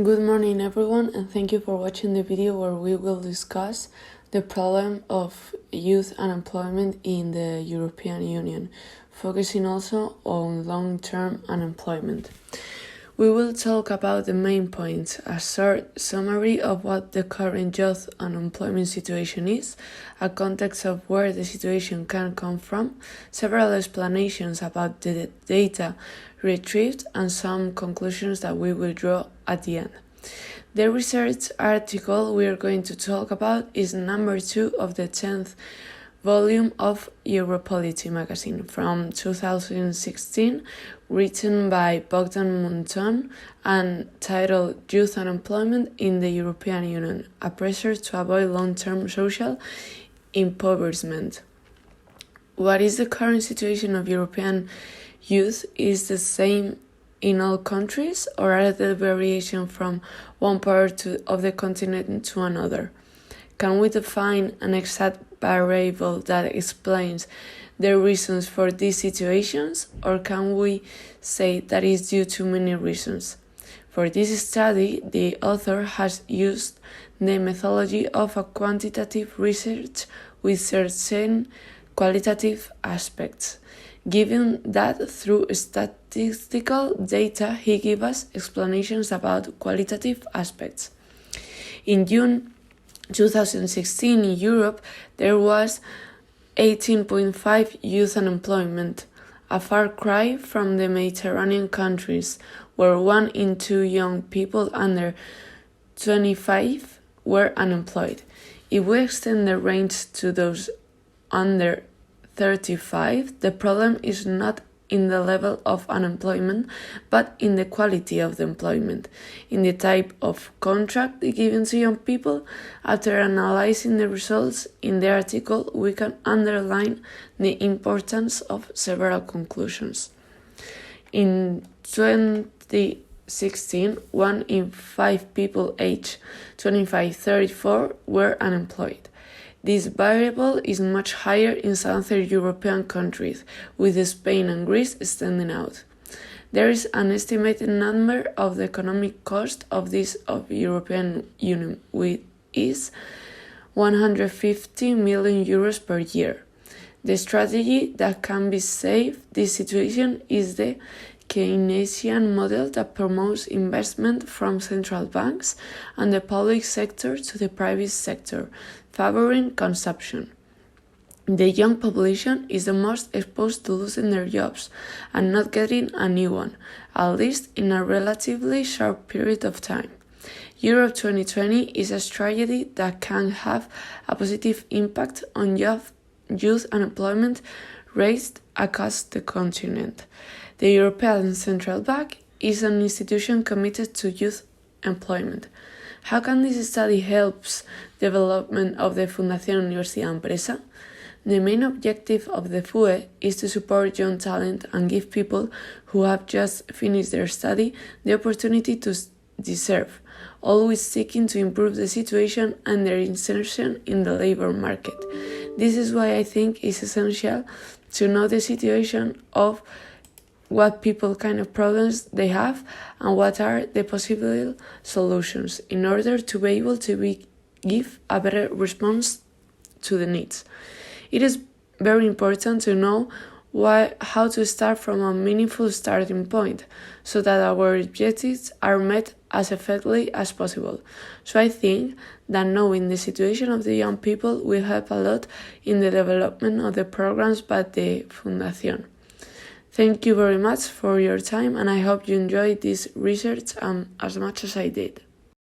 Good morning everyone, and thank you for watching the video where we will discuss the problem of youth unemployment in the European Union, focusing also on long-term unemployment. We will talk about the main points, a short summary of what the current youth unemployment situation is, a context of where the situation can come from, several explanations about the data retrieved, and some conclusions that we will draw at the end. The research article we are going to talk about is number 2 of the 10th volume of Europolity magazine from 2016, written by Bogdan Munton and titled Youth Unemployment in the European Union, a pressure to avoid long-term social impoverishment. What is the current situation of European youth? Is the same in all countries, or are there variations from one part of the continent to another? Can we define an exact variable that explains the reasons for these situations, or can we say that is due to many reasons? For this study, the author has used the methodology of a quantitative research with certain qualitative aspects. Given that through statistical data, he gives us explanations about qualitative aspects. In June 2016 in Europe, there was 18.5% youth unemployment, a far cry from the Mediterranean countries, where 1 in 2 young people under 25 were unemployed. If we extend the range to those under 35, the problem is not in the level of unemployment, but in the quality of the employment, in the type of contract given to young people. After analyzing the results in the article, we can underline the importance of several conclusions. In 2016, 1 in 5 people aged 25-34 were unemployed. This variable is much higher in Southern European countries, with Spain and Greece standing out. There is an estimated number of the economic cost of this of European Union, which is 150 million euros per year. The strategy that can be save this situation is the Keynesian model that promotes investment from central banks and the public sector to the private sector, favoring consumption. The young population is the most exposed to losing their jobs and not getting a new one, at least in a relatively short period of time. Europe 2020 is a strategy that can have a positive impact on youth unemployment rates across the continent. The European Central Bank is an institution committed to youth employment. How can this study help development of the Fundación Universidad Empresa? The main objective of the FUE is to support young talent and give people who have just finished their study the opportunity to deserve, always seeking to improve the situation and their insertion in the labor market. This is why I think it's essential to know the situation of what kind of problems they have and what are the possible solutions in order to be able to give a better response to the needs. It is very important to know how to start from a meaningful starting point so that our objectives are met as effectively as possible. So I think that knowing the situation of the young people will help a lot in the development of the programs by the Fundación. Thank you very much for your time, and I hope you enjoyed this research as much as I did.